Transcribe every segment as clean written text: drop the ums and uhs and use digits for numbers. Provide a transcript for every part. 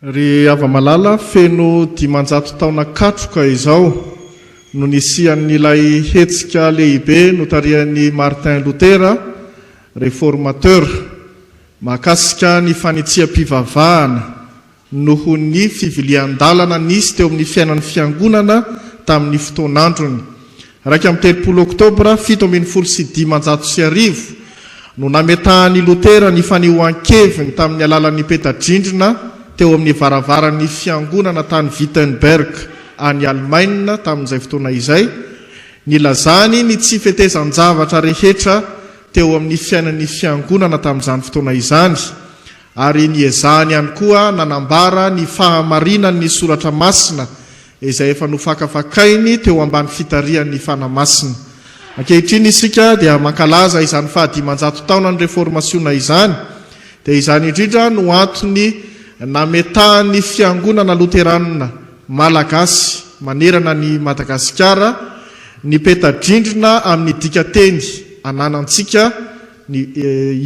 Ry ava-malala feno 500 taona katroka izao no nisian'ilay hetsika lehibe notarian'i Martin Luther, réformateur, mahakasika ny fanitsia-pivavahana noho ny fivilian-dalana nisy teo amin'ny fiainan'ny fiangonana tamin'ny fotoan'androny. Raika amin'ny 30 oktobra 1795 no nametahan'i Luther ny fanehoan-keviny tamin'ny alalan'ny peta-drindrina teo amin'ny varavaran'ny fiangonana tany Wittenberg any Allemagne tamin'izay fotoana izay, nilazany ny tsy fitezan-javatra rehetra teo amin'ny fiainan'ny fiangonana tamin'izany fotoana izany, ary niezahany ihany koa nanambara ny fahamarinan'ny soratra masina izay efa nofakafakainy teo ambany fitarian'ny fanamasina. Ankehitriny isika dia mankalaza izany 500 taona ny reformasiona izany, dia izany indrindra no antony nametahan'ny fiangonana luteranina malagasy manerana ny Madagasikara ny peta-drindrina amin'ny dikateny ananantsika ny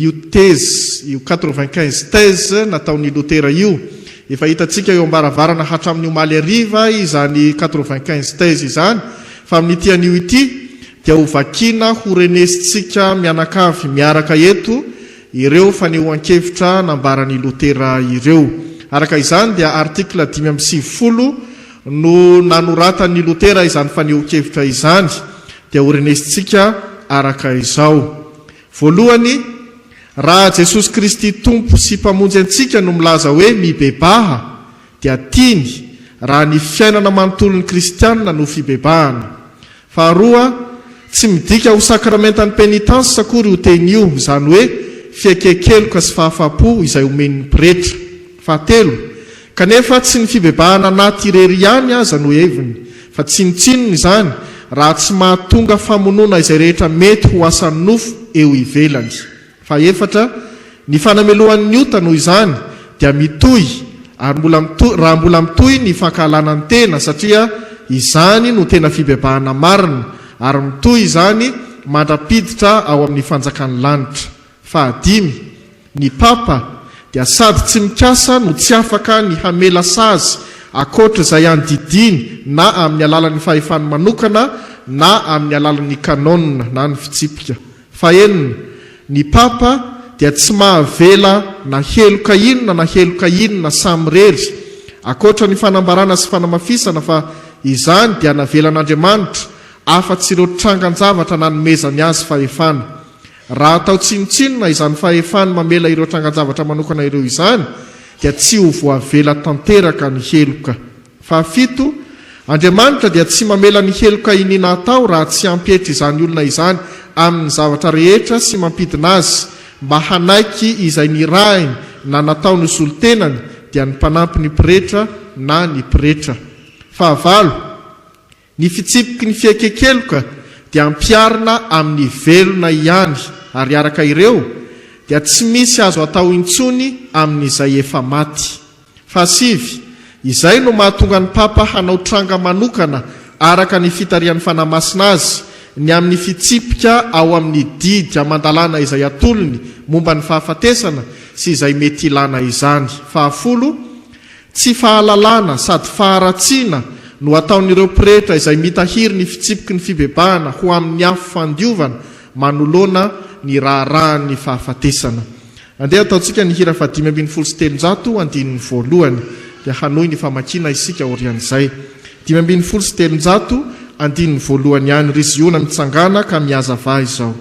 io thèse, io 95 thèse nataon'ny Lutera io. Efa hitantsika eo ambaravarana hatramin'ny omaly ariva izany 95 thèse izany, fa amin'ny tian'io ity dia ho vakina ho renesitsika mianakavy miaraka eto ireo fanehoan-kevitra nambaran'ny Lutera ireo. Araka izany dia artikla 5:20 no nanoratan'ny Lutera izany fanehoan-kevitra izany, dia ho renesitsika araka izao. Voalohany, raha Jesosy Kristy tompo sy mpamonjy antsika no milaza hoe mibebaha, dia tiany raha ny fiainana manontolon'ny kristianina no fibebahana. Faharoa, tsy midika ho sakramentan'ny pénitence akory ho teny io, izany hoe fiekekeloka sy fahafapo izay omen'ny pretra. Fahatelo, kanefa tsy ny fibebahana anaty irery ihany aza no heviny, fa tsinotsinony izany raha tsy mahatonga famonoana izay rehetra mety ho asan'ny nofo eo ivelany. Faefatra, ny fanamelohan'ny ota noho izany dia mitohy, ary raha mbola mitohy ny fankahalana ny tena, satria izany no tena fibebahana marina, ary mitohy izany mandrapiditra ao amin'ny fanjakan'ny lanitra. Fahadimy, ny papa dia sady tsy mikasa no tsy afaka ny hamela sazy akoatra izay andidiny na amin'ny alalan'ny fahefany manokana na amin'ny alalan'ny kanonina na ny fitsipika. Fahenina, ny papa dia tsy mahavela na heloka inona na heloka inona samy rery akoatra ny fanambarana sy fanamafisana, fa izany dia navelan'Andriamanitra afa-tsy ireo trangan-javatra nanomezany azy fahefana. Raha atao tsinotsinona izany fahefany mamela ireo trangan-javatra manokana ireo izany, dia tsy ho voavela tanteraka ny heloka. Fahafito, Andriamanitra dia tsy mamela ny heloka inina atao raha tsy ampietry izany olona izany amin'ny zavatra rehetra sy mampidina azy, mba hanaiky izay nirahiny na nataony solon-tenany dia ny mpanampy ny pretra na ny pretra. Fahavalo, ny fitsipiky ny fiekekeloka dia ampiarina amin'ny velona ihany, ary araka ireo dia tsy misy azo atao intsony amin'izay efa maty. Fahasivy, izay no mahatonga ny papa hanao tranga manokana araka ny fitarian'ny fanamasina azy ny amin'ny fitsipika ao amin'ny didy amandalana izay atolony momba ny fahafatesana sy izay mety ilana izany. Fahafolo, tsy fahalalana sady faharatsiana no ataon'ireo pretra izay mitahiry ny fitsipiky ny fibebahana ho amin'ny afo fandiovana manoloana ny raharahan'ny fahafatesana. Andeha ataontsika ny hira 5:700 andininy voalohany, dia hanoy ny famakina isika orian'izay. 5:700 andininy voalohany ihany, riziona mitsangana ka miazava izao.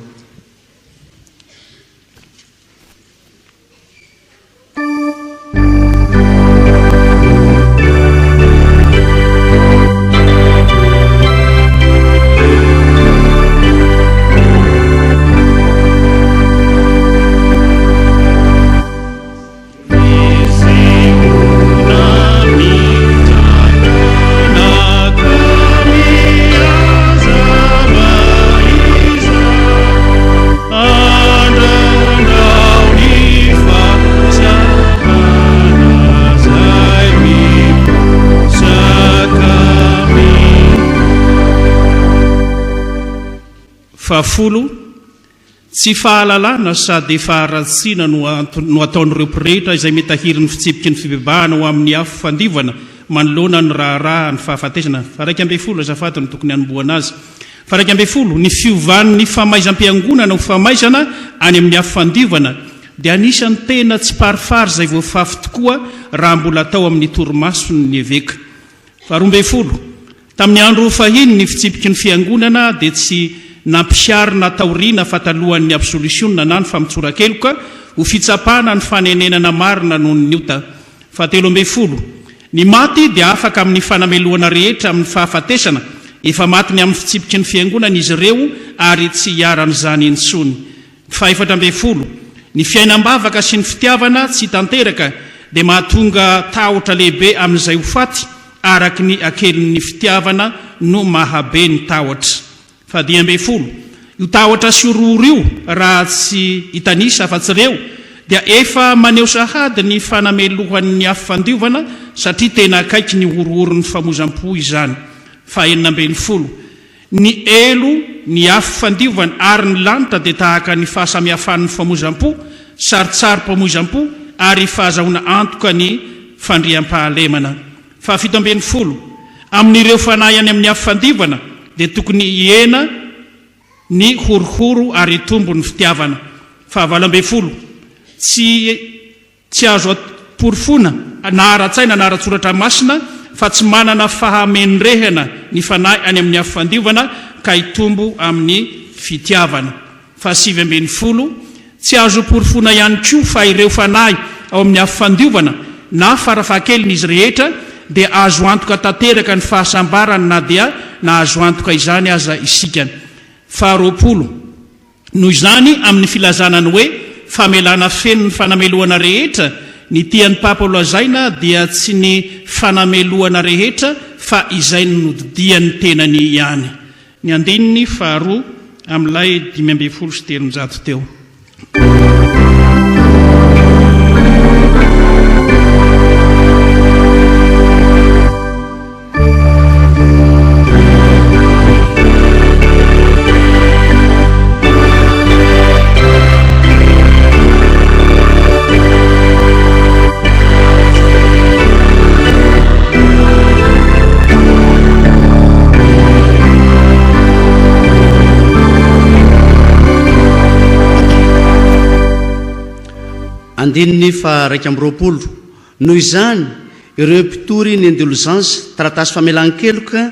Fahafolo, tsy fahalalana sady faharatsiana no ataon'ireo mpirehetra izay mitahiry ny fitsipiky ny fibebahana ho amin'ny afo fandivana manoloana ny raharaha ny fahafatesana. Fa 12 azafady no tokony hanomboana azy. Fa 12 ny fiovan'ny famaizam-piangonana ho famaizana any amin'ny afo fandivana dia anisany tena tsy parifary izay voafafy tokoa raha mbola atao amin'ny torimasony ny eveka. Fa 12 tamin'ny andro fahiny ny fitsipiky ny fiangonana dia tsy nampiarina taoriana fatalohan'ny absolusionna na ny famitsorakeloka ho fitsapana ny fanenenana marina noho ny ota. Fa 13 ny maty dia afaka amin'ny fanameloana rehetra amin'ny fahafatesana, efa maty ny amin'ny fitsipiky ny fiangonana izy ireo ary tsy hiaran'izany intsony. Fa 14 ny fiainam-bavaka sy ny fitiavana tsy tanteraka dia mahatonga tahotra lehibe amin'izay ho faty araky ny akelin'ny fitiavana no mahabe ny tahotra. Fa 12 io tahotra sy orooro io raha tsy hitanisa afa-tsy reo dia efa maneho sahady ny fanamelohan'ny afo fandiovana satria tena akaiky ny orooro ny famozam-po izany. Fa 19 ny elo ny afo fandiovana ary ny lanitra dia tahaka ny fahasamihafan'ny famozam-po, saritsary-pamozam-po ary fahazahoana antoka ny fandriam-pahalemana. Fa 17 amin'ireo fanahy any amin'ny afo fandivana dia tokony hiena ny horohoro ary tombo ny fitiavana. Fa 18 tsy azo aporofona na ara-tsaina na ara-tsoratra masina fa tsy manana fahamenrehana ny fanahy any amin'ny afo fandivana ka hitombo amin'ny fitiavana. Fa 19 tsy azo porofona ihany koa fa ireo fanahy ao amin'ny afo fandiovana na farafahakeliny izy rehetra dia azo antoka tanteraka ny fahasambarany na dia na azo antoka izany aza isikany. Fa 20 noho izany amin'ny filazana ny hoe famelana feno ny fanameloana rehetra ny tian'ny papa lazaina dia tsy ny fanameloana rehetra fa izay nodidian'ny tenany ihany. Ny andininy faharoa amin'ilay 12 sy 13 teo. Andininy fa 20 noho izany ireo mpitory ny indulgence taratasy famelan-keloka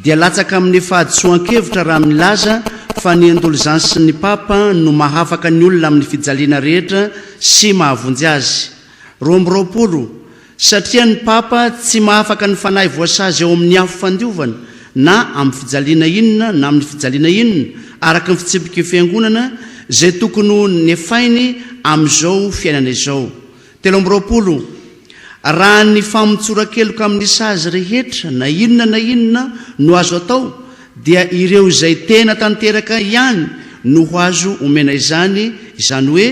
dia latsaka amin'ny fahadisoan-kevitra raha milaza fa ny indulgence ny papa no mahafaka ny olona amin'ny fijaliana rehetra sy mahavonjy azy. 20 satria ny papa tsy mahafaka ny fanahy voasazy eo amin'ny afo fandiovana na amin'ny fijaliana inona na amin'ny fijaliana inona araka ny fitsipiky fiangonana zay tokony nefainy amin'izao fiainana izao. 20 raha ny famotsorakeloka amin'ny sazy rehetra na inona no azo atao dia ireo izay tena tanteraka ihany no ho azo omena izany hoe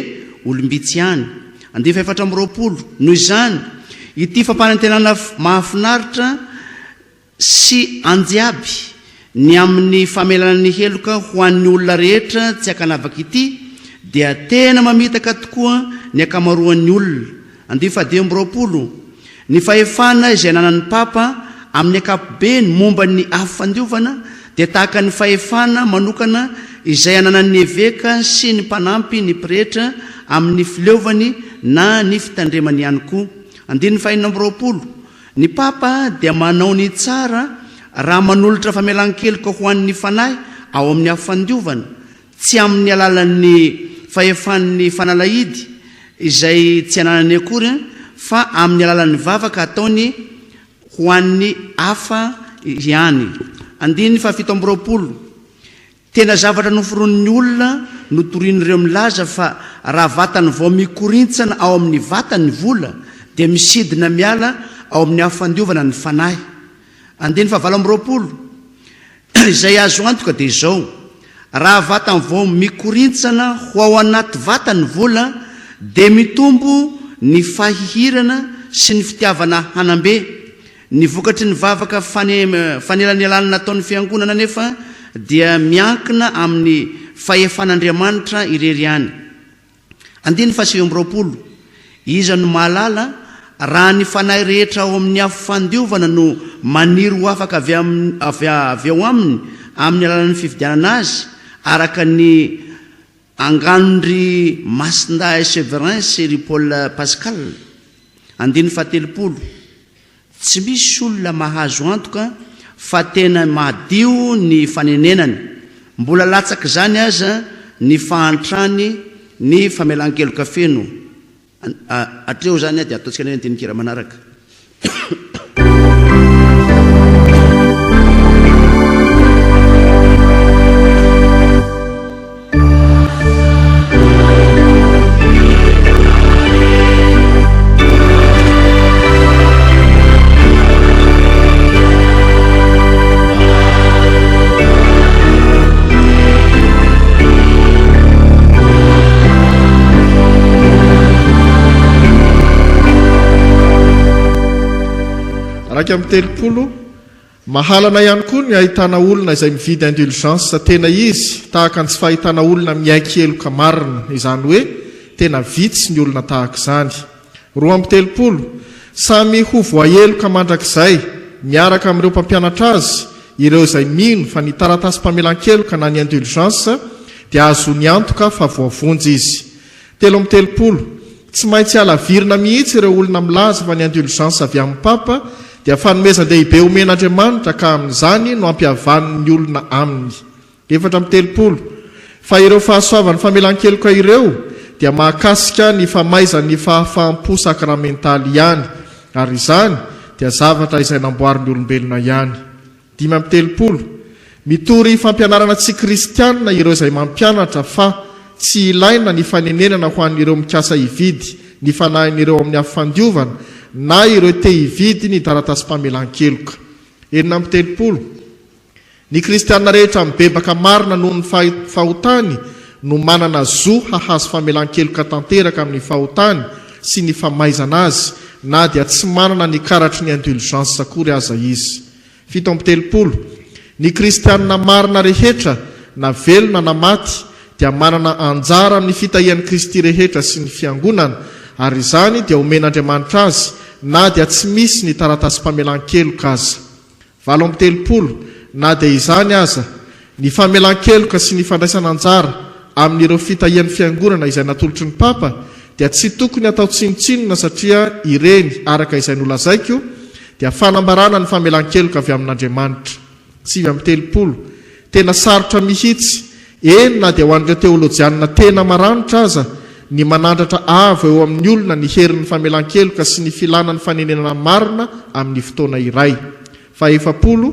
olombitsy ihany. 14 noho izany ity fampanantenana mahafinaritra sy anjiaby ny amin'ny famelana ny heloka ho an'ny olona rehetra tsy akanavaka ity dia tena mamitaka tokoa ny akamaroan'ny olona. 20 ny fahefana izay nanan'ny papa amin'ny akapobeny momba ny afo fandiovana dia tahaka ny fahefana manokana izay ananan'ny eveka sy ny mpanampy ny pretra amin'ny fileovany na ny fitandremany ihany koa. 20 ny papa dia manao ny tsara raha manolotra famelan-keloka ho an'ny fanahy ao amin'ny afo fandiovana tsy amin'ny alalan'ny fahefan'ny fanalahidy izay tsy ananany akory fa amin'ny alalan'ny vavaka ataony ho an'ny hafa ihany. 17 tena zavatra noforon'ny olona no torian'ireo milaza fa raha vatany vao mikorintsana ao amin'ny vatany vola dia misidina miala ao amin'ny afo fandiovana ny fanahy. 20 izay azo antoka dia izao raha vatany vao mikorintsana ho ao anaty vatany vola dia mitombo ny fahihirana sy ny fitiavana hanambe. Ny vokatry ny vavaka fanelany alana nataon'ny fiangonana nefa dia miankina amin'ny fahefan'Andriamanitra irery ihany. 20 iza no mahalala raha ny fanahy rehetra ao amin'ny afo fandiovana no maniry ho afaka avy ao aminy amin'ny alalan'ny fifidianana azy araka ny anganondry Massinda Severance ry Paul Pascal. 17 tsy misy olona mahazo antoka fa tena madio ny fanenenany, mbola latsaka zany aza ny fahantrany ny famelan-keloka feno. Atreo zany dia ataontsika ny andinikira manaraka. Raika amin'ny 30 mahalana ihany koa ny ahitana olona izay mividy indulgence tena izy tahaka ny tsy fahitana olona miaikeloka marina, izany hoe tena vitsy ny olona tahaka izany. 30 samy ho voaheloka mandrakizay miaraka amin'ireo mpampianatra azy ireo izay mino fa ny taratasy mpamelan-keloka na ny indulgence dia azo ny antoka fa voavonjy izy. 30 tsy maintsy alavirina mihitsy ireo olona milaza fa ny indulgence avy amin'ny papa dia fanomezan-dehibe omen'Andriamanitra ka amin'izany no ampihavan'ny olona aminy. 30 fa ireo fahasoavan'ny famelan-keloka ireo dia mahakasika ny famaizan'ny fahafaham-po sakramentaly ihany, ary izany dia zavatra izay namboarin'ny olombelona ihany. 30 mitory fampianarana tsy kristianina ireo izay mampianatra fa tsy ilaina ny fanenenana ho an'ireo mikasa hividy ny fanahin'ireo amin'ny afandiovana na ireo te hividy ny taratasy mpamelan-keloka. 30 ny kristianina rehetra mibebaka marina noho ny fahotany no manana zo hahazo famelan-keloka tanteraka amin'ny fahotany sy ny famaizana azy, na dia tsy manana ny karatry ny indulgence akory aza izy. 70 ny kristianina marina rehetra na velona na maty dia manana anjara amin'ny fitahian'i Kristy rehetra sy ny fiangonana, ary izany dia omen'Andriamanitra azy na dia tsy misy ny taratasy mpamelan-keloka aza. 30 na dia izany aza ny famelan-keloka sy ny fandraisana anjara amin'ireo fitahian'ny fiangonana izay natolotry ny papa dia tsy tokony atao tsinotsinona, satria ireny araka izay nolazaiko dia fanambarana ny famelan-keloka avy amin'Andriamanitra. 30 tena sarotra mihitsy, eny na dia ho an'ireo teolojianina tena maranitra aza ny manandratra avo eo amin'ny olona ny herin'ny famelan-keloka sy ny filanan'ny fanenenana marina amin'ny fotoana iray. 40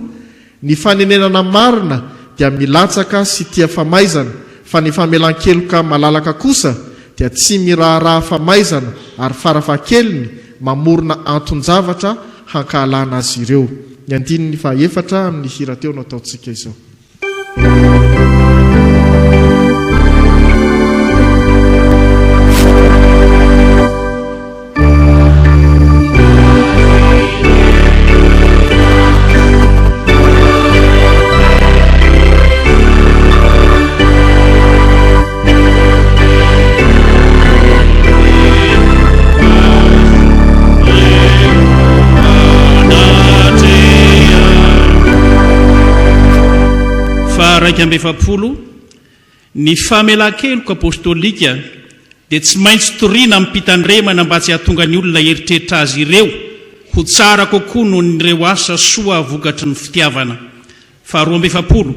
ny fanenenana marina dia milatsaka sy tia famaizana, fa ny famelan-keloka malalaka kosa dia tsy miraharaha famaizana ary farafahakeliny mamorona anton-javatra hankahalana azy ireo. Ny andininy 4 amin'ny hira teo no ataontsika izao. Raika amby 70 ny famelan-keloka apostolika dia tsy maintsy toriana amin'ny mpitandremana mba tsy hahatonga ny olona eritreritra azy ireo ho tsara kokoa noho nyreo asa soa vokatry ny fitiavana. 70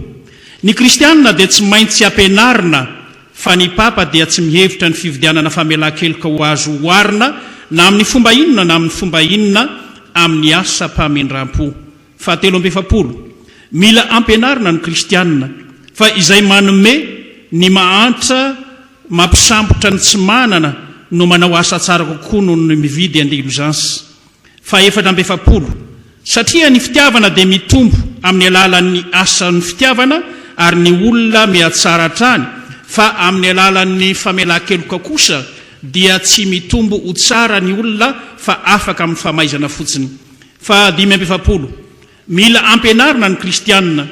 ny kristianina dia tsy maintsy ampianarina fa ny papa dia tsy mihevitra ny fividianana famelan-keloka ho azo hoarina na amin'ny fomba inona na amin'ny fomba inona amin'ny asa mpamindram-po. 70 mila ampianarina ny kristianina fa izay manome ny mahantra mampisambotra ny tsy manana no manao asa tsara kokoa noho ny mividy indulgence. 70 satria ny fitiavana dia mitombo amin'ny alalan'ny asan'ny fitiavana ary ny olona mihatsara hatrany, fa amin'ny alalan'ny famelan-keloka kosa dia tsy mitombo ho tsara ny olona fa afaka amin'ny famaizana fotsiny. 70 mila ampianarina ny kristianina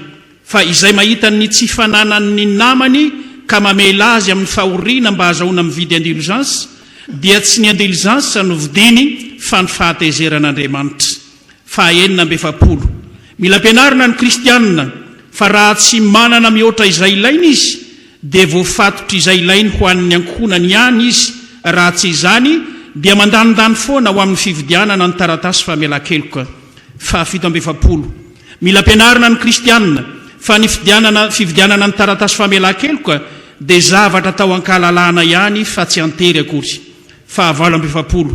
fa izay mahita ny tsy fananan'ny namany ka mamela azy amin'ny fahoriana mba hazahoana mividy indulgence dia tsy ny indulgence no vidiny fa ny fahatezeran'Andriamanitra. Fahaenina amby efapolo, mila ampianarina ny kristianina fa raha tsy manana mihoatra izay ilaina izy dia voafatotra izay ilainy ho an'ny ankohonany ihany izy, raha tsy izany dia mandanindany foana ho amin'ny fividianana ny taratasy famela-keloka. Fahafito amby efapolo, mila ampianarina ny kristianina fa ny fividianana ny taratasy famela-keloka dia zavatra tao ankahalalahana ihany fa tsy antery akory. Fahavalo amby efapolo,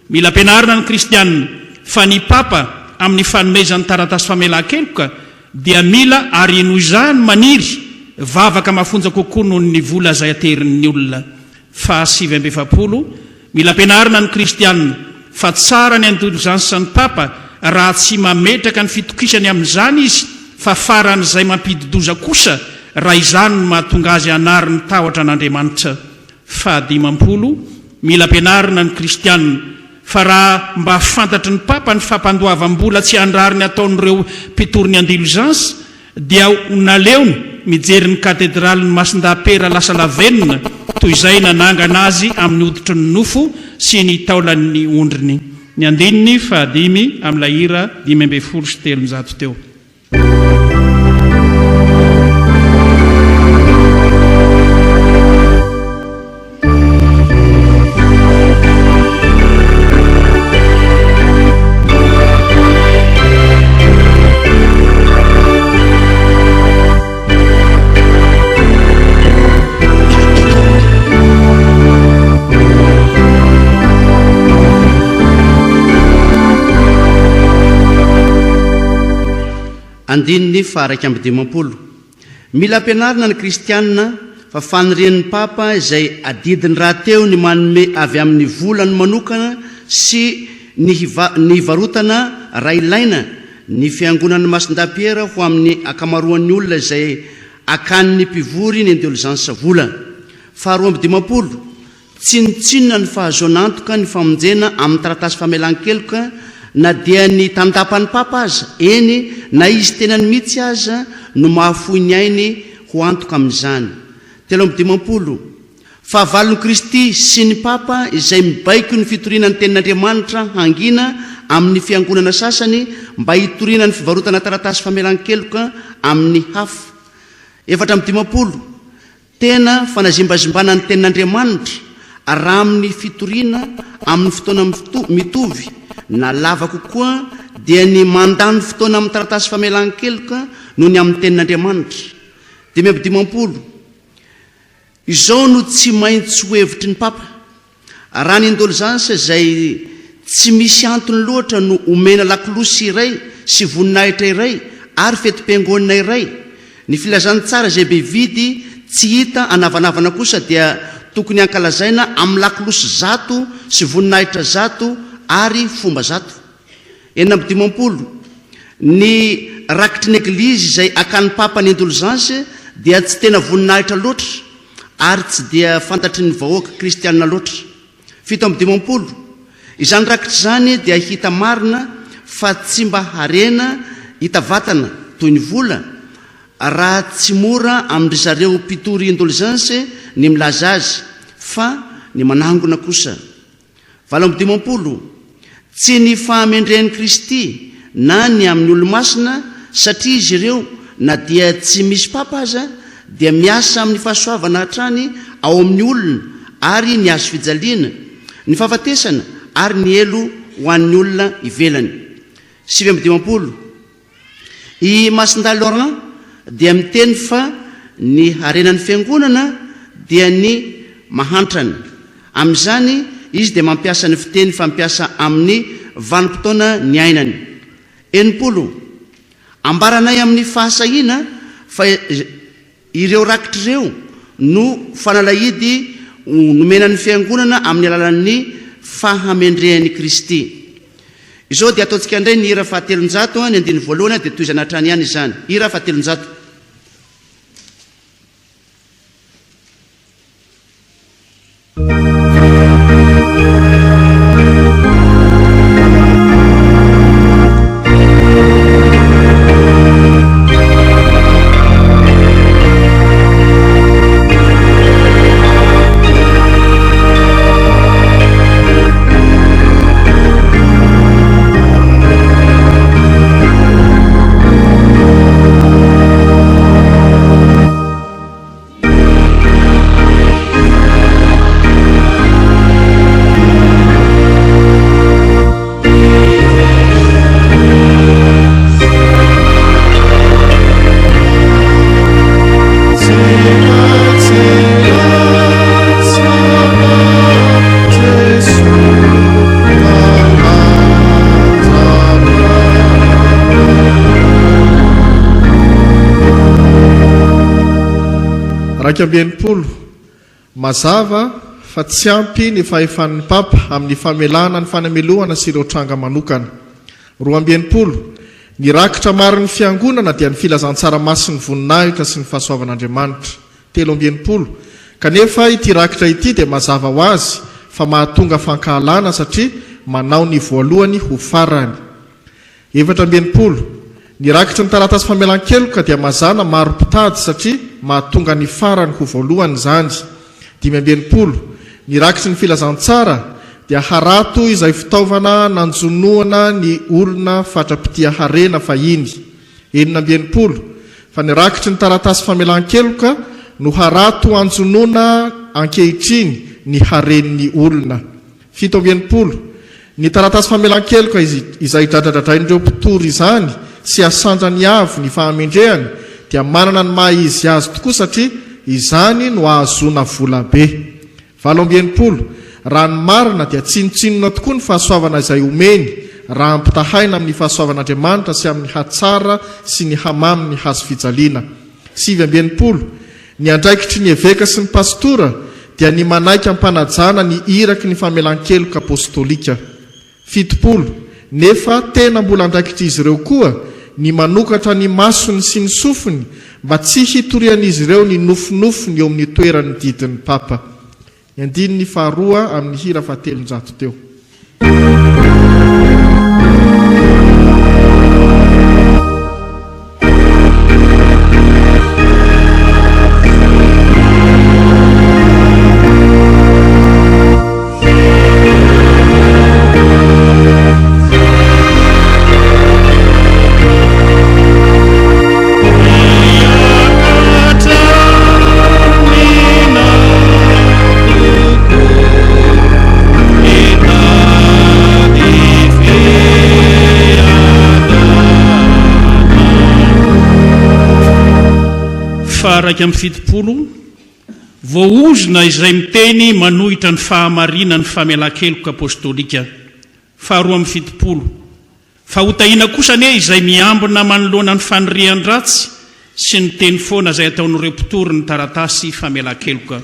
mila ampianarina ny kristianina fa ny papa amin'ny fanomezan'ny taratasy famela-keloka dia mila ary noho izany maniry vavaka mafonja kokoa noho ny vola izay aterin'ny olona. Fahasivy amby efapolo, mila ampianarina ny kristianina fa tsara ny indulgence ny papa raha tsy mametraka ny fitokisany amin'izany izy fa faran'izay mampididoza kosa raha izany no mahatonga azy hanary ny tahotra an'Andriamanitra. Fahadimampolo, mila ampianarina ny kristianina fa raha mba fantatry ny papa ny fampandoavam-bola tsy handrariny ataon'ireo mpitoriny indulgence dia naleony mijery ny katedraly ny Masindapera lasa lavenina toy izay nanangana azy amin'ny hoditry ny nofo sy ny taolan'ny ondriny. Ny andininy fahadimy amin'ilay hira 5:3 teo. Andininy faharaiky amby dimampolo, mila ampianarina ny kristianina fa fanoren'ny papa izay adidiny raha teo ny manome avy amin'ny volany manokana sy ny varotana raha ilaina ny fiangonan'ny Masindapera ho amin'ny akamaroan'ny olona izay akan'ny mpivory ny indulgence vola. Faharoa amby dimampolo, tsinotsinona ny fahazoanantoka ny famonjena amin'ny taratasy famelan-keloka na dia ny tandapan'ny papa aza, eny na izy tenany mihitsy aza no mahafoy ny ainy ho antoka amin'izany. Telo amby dimampolo, fahavalon'i Kristy sy ny papa izay mibaiko ny fitoriana ny tenin'Andriamanitra hangina amin'ny fiangonana sasany mba hitoriana ny fivarotana taratasy famelan-keloka amin'ny hafa. Efatra amby dimampolo, tena fanazimbazimbana ny tenin'Andriamanitra raha amin'ny fitoriana amin'ny fotoana mitovy na lava kokoa dia ny mandany fotoana amin'ny taratasy famelan-keloka noho ny amin'ny tenin'Andriamanitra. Dimy amby dimampolo, izao no tsy maintsy ho hevitry ny papa raha ny indulgence izay tsy misy antony loatra no omena lakolosy iray sy voninahitra iray ary fetim-piangonana iray. Ny filazany tsara izay be vidy tsy hita anavanavana kosa dia tokony hankalazaina amin'ny lakolosy zato sy voninahitra zato ary fomba zato. Enina amby dimampolo, ny rakitry ny eglizy izay akan'ny papa ny indulgence dia tsy tena voninahitra loatra ary tsy dia fantatry ny vahoaka kristianina loatra. Fito amby dimampolo, izany rakitry izany dia hita marina fa tsy mba harena hita vatana toy ny vola raha tsy mora amin'ny zareo mpitory indulgence ny milaza azy fa ny manangona kosa. Valo amby dimampolo, tsy ny fahamendren'i Kristy na ny amin'ny olo-masina satria izy ireo na dia tsy misy papa aza dia miasa amin'ny fahasoavana hatrany ao amin'ny olona ary ny azo fijaliana, ny fahafatesana ary ny elo ho an'ny olona ivelany. Sivy amby dimampolo, i Masinda Laurent dia miteny fa ny harenan'ny fiangonana dia ny mahantrany. Amin'izany izy dia mampiasa ny fiteny fampiasa amin'ny vanim-potoana ny ainany. Enimpolo, ambaranay amin'ny fahasahiana fa ireo rakitra ireo no fanalahidy nomenan'ny fiangonana amin'ny alalan'ny fahamendrehan'i Kristy. Izao dia ataontsika indray ny hira fahatelonjato, ny andiny voalohany dia toy izany hatrany ihany izany. Hira fahatelonjato. raika ambienipolo mazava fa tsy ampy ny fahefan'ny papa amin'ny famelana ny fanamelohana sy ireo tranga manokana. Roa ambienipolo ny rakitra mariny fiangonana dia ny filazantsaramaso ny voninahitra sy ny fahasoavan'Andriamanitra. Telo ambienipolo kanefa ity rakitra ity dia mazava ho azy fa mahatonga fankahalana satria manao ny voalohany ho farany. Efatra ambienipolo ny rakitra ny taratasy famelan-keloka dia mazana maro mpitady satria mahatonga ny farany ho voalohany zany. Dimy ambienipolo ny rakitry ny filazantsara dia harato izay fitaovana nanjonoana ny olona fatrapitia harena fahiny. Enina ambienipolo fa ny rakitry ny taratasy famelan-keloka no harato anjonoana ankehitriny ny haren'ny olona. Fito ambienipolo ny taratasy famelan-keloka izay dradradradrain'ireo mpitory izany sy asandrany avo ny fahamendrehany dia manana ny maha izy azy tokoa satria izany no ahazona volabe. Valo ambienipolo raha ny marina dia tsinotsinona tokoa ny fahasoavana izay omeny raha ampitahaina amin'ny fahasoavan'Andriamanitra sy amin'ny hatsara sy ny hamamy ny hazo fijaliana. Sivy ambienipolo ny andraikitry ny eveka sy ny pastora dia ny manaiky ampanajana ny iraky ny famelan-keloka apostolika. Fitopolo nefa tena mbola andraikitry izy ireo koa ny manokatra ny masony sy ny sofiny mba tsy hitorian'izy ireo ny nofinofiny eo amin'ny toerany didin'ny papa. Ny faharoa amin'ny hira fahatelonjato teo. Raika amin'ny fitopolo voaozona izay miteny manohitra ny fahamarina ny famelan-keloka apostolika. Faharoa amin'ny fitopolo fa hotahiana kosa ne izay miambina manoloana ny fanirian-dratsy sy ny teny foana izay ataon'ireo mpitory ny taratasy famelan-keloka.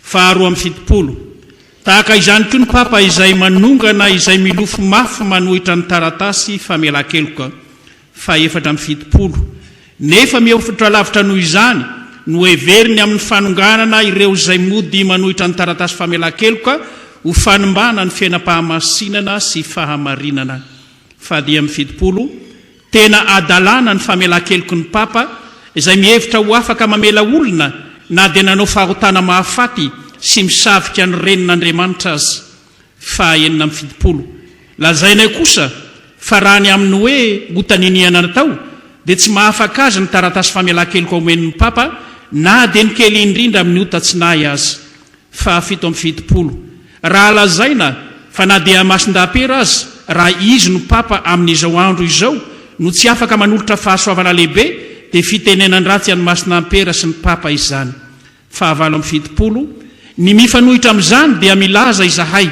Faharoa amin'ny fitopolo tahaka izany koa ny papa izay manongana izay milofo mafy manohitra ny taratasy famelan-keloka. Faefatra amin'ny fitopolo nefa miofitra lavitra noho izany no heveriny amin'ny fanonganana ireo izay mody manohitra ny taratasy famelan-keloka ho fanimbana ny fiainam-pahamasinana sy fahamarinana. Fahadimy amin'ny fitopolo tena adalana ny famelan-keloko ny papa izay mihevitra ho afaka mamela olona na dia nanao fahotana mahafaty sy misavika ny renin'Andriamanitra azy. Fahaenina amin'ny fitopolo lazainay kosa fa raha ny aminy hoe hotaniniana tao dia tsy mahafaka azy ny taratasy famelan-keloka omen'ny papa na dia ny kely indrindra amin'ny hotatsinahy azy. Fahafito amin'ny fitopolo raha lazaina fa na dia masin-dahapera azy raha izy no papa amin'izao andro izao no tsy afaka manolotra fahasoavana lehibe dia fitenenany ratsy any masin-dahapera sy ny papa izany. Fahavalo amin'ny fitopolo ny mifanohitra amin'izany dia milaza izahay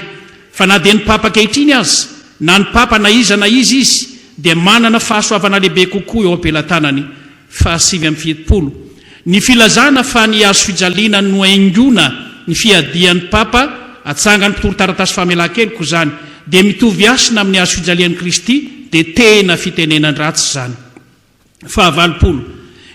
fa na dia ny papa kehitriny azy na ny papa na iza izy dia manana fahasoavana lehibe kokoa eo ampelantanany. Fahasivy amin'ny fitopolo ny filazana fa ny azo fijaliana no aingona ny fiadian'ny papa atsangany mpitoro taratasy famelan-keloka zany dia mitovy asina amin'ny azo fijalian'i Kristy dia tena fitenenany ratsy zany. Fahavalopolo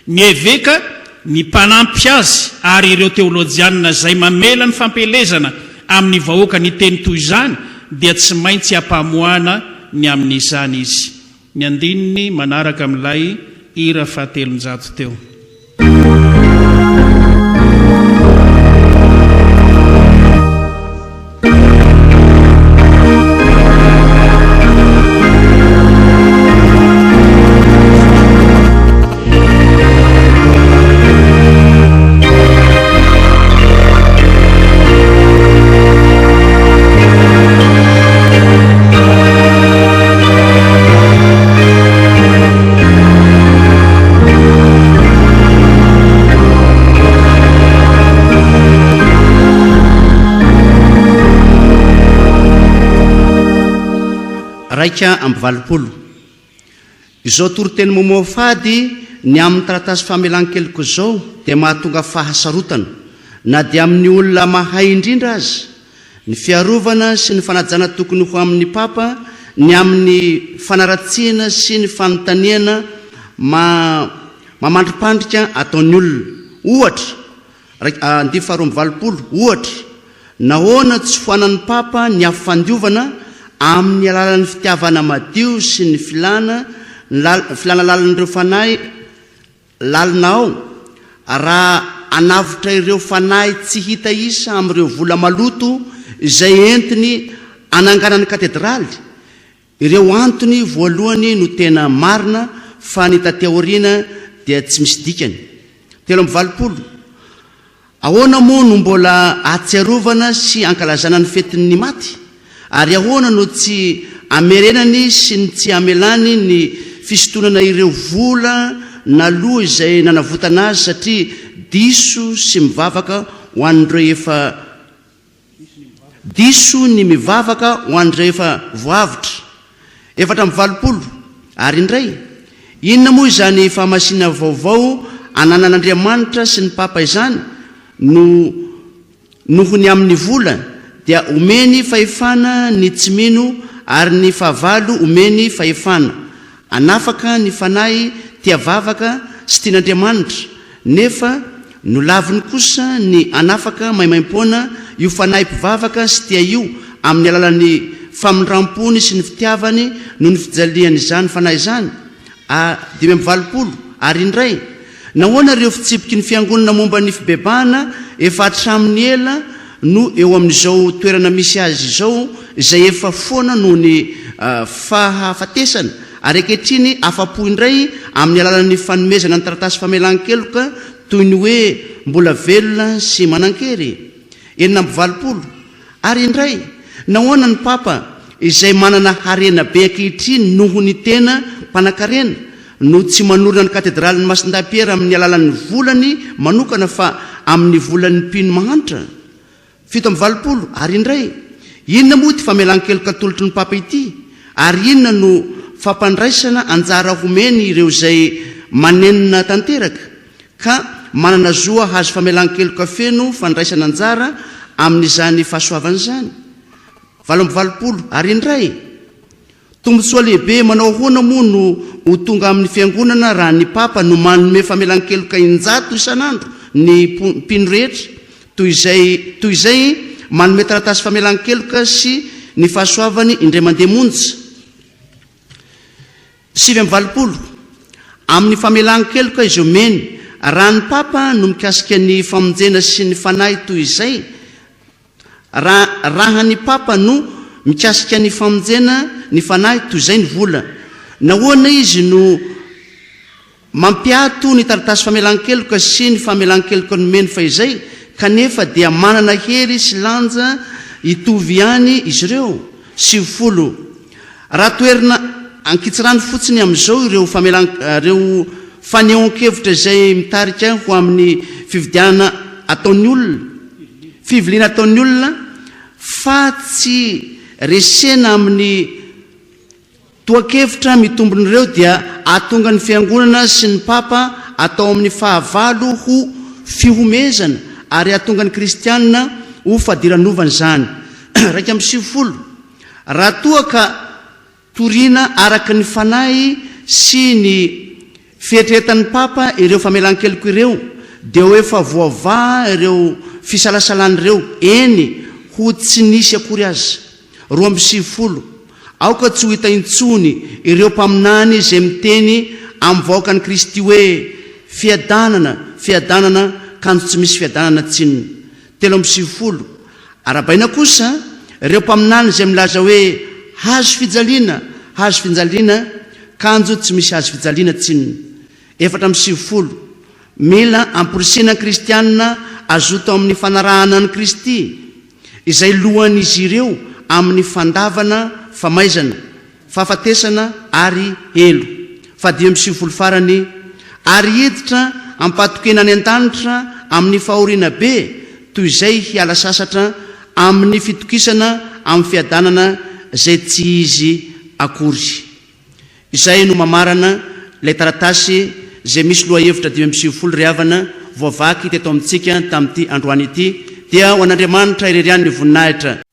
ny eveka ny mpanampy azy ary ireo teolojianina izay mamela ny fampelezana amin'ny vahoaka ny teny toy izany dia tsy maintsy hampamoana ny amin'izany izy. Ny andininy manaraka amin'ilay hira fahatelonjato teo. raika amby valopolo izao toroteny momoafady ny amin'ny taratasy famelan-keloka zao dia mahatonga fahasarotana na dia amin'ny olona mahay indrindra azy ny fiarovana sy ny fanajana tokony ho amin'ny papa ny amin'ny fanaratsiana sy ny fanontaniana mamandripandrika ataon'ny olona ohatra ohatra nahoana tsy foanan'ny papa ny afandiovana amin'ny alalan'ny fitiavana madio sy ny filana lalan'ireo fanahy lalina ao raha anavotra ireo fanahy tsy hita isa amin'ireo vola maloto izay entiny ananganany katedraly ireo antony voalohany no tena marina fa ny tateoriana dia tsy misy dikany. 3 ahoana moa no mbola atsiarovana sy ankalazana ny fetin'ny maty ary ahoana no tsy amerenany sy ny tsy amelany ny fisotonana ireo vola na loha izay nanavotana azy satria diso sy mivavaka ho an'ireo efa voavitra. 4 ary indray inona moa izany fahamasina vaovao ananan'Andriamanitra sy ny papa izany nohony amin'ny vola dia omeny fahefana ny tsy mino ary ny fahavalo omeny fahefana anafaka ny fanahy tia vavaka sy tian'Andriamanitra nefa nolaviny kosa ny anafaka maimaim-poana io fanahy mpivavaka sy tia io amin'ny alalan'ny famindrampony sy ny fitiavany no ny fijaliany izany fanahy izany. 5 ary indray nahoana ireo fitsipiky ny fiangonana momba ny fibebahana efa hatramin'ny ela no eo amin'izao toerana misy azy izao izay efa foana noho ny fahafatesana ary ankehitriny afa-po indray amin'ny alalan'ny fanomezana ny taratasy famelan-keloka toy ny hoe mbola velona sy manan-kery. 7 ary indray nahoana ny papa izay manana harena be ankehitriny noho ny tena mpanan-karena no tsy manorina ny katedralin'ny Masindahy-Piera amin'ny alalan'ny volany manokana fa amin'ny volan'ny mpino mahantra. 7 ary indray inona moa ty famelan-keloka tolotry ny papa ity ary inona no fampandraisana anjara homeny ireo izay manenina tanteraka ka manana zoa hazo famelan-keloka feno fandraisana anjara amin'izany fahasoavana izany. 8 ary indray tombotsoa lehibe manao ahoana moa no ho tonga amin'ny fiangonana raha ny papa no manome famelan-keloka 100 isan'andro ny mpino rehetra toy izay manome taratasy famelan-keloka sy ny fahasoavany indray mandeha monja. 7 amin'ny famelan-keloka izy omeny raha ny papa no mikasika ny famonjena sy ny fanahy toy izay raha ny papa no mikasika ny famonjena ny fanahy toy izay ny vola nahoana izy no mampiato ny taratasy famelan-keloka sy ny famelan-keloka nomeny fa izay kanefa dia manana hery sy lanja hitovy ihany izy ireo. 9 raha toerina ankitsirany fotsiny amin'izao ireo fanehoan-kevitra izay mitarika ho amin'ny fiviliana ataon'ny olona fa tsy resena amin'ny toakevitra mitombon'ireo dia atonga ny fiangonana sy ny papa atao amin'ny fahavalo ho fihomezana ary atonga ny kristianina ho fadiranovana izany. 9 raha toa ka toriana araka ny fanahy sy ny fietretan'ny papa ireo famelan-keloka ireo dia ho efa voavaha ireo fisalasalan'ireo eny ho tsy nisy akory azy. 20 aoka tsy ho hita intsony ireo mpaminany izay miteny amin'ny vahoaka ny Kristy hoe fiadanana kanjo tsy misy fiadanana tsinona. 13 arabaina kosa ireo mpaminany izay milaza hoe hazo fijaliana kanjo tsy misy hazo fijaliana tsinona. 14 mila amporisena kristianina azoto amin'ny fanarahana ny Kristy izay lohan'izy ireo amin'ny fandavana famaizana fahafatesana ary elo. 15 farany ary hiditra ampatokena any an-danitra amin'ny fahoriana be toy izay hiala sasatra amin'ny fitokisana amin'ny fiadanana izay tsy izy akory. Izay no mamarana ilay taratasy izay misy loha hevitra 520 ry havana voavaky teto amintsika tamin'ity androany ity dia ho an'Andriamanitra irerian'ny voninahitra.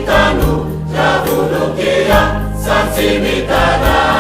Tanu, Javulukia, Satsimitara.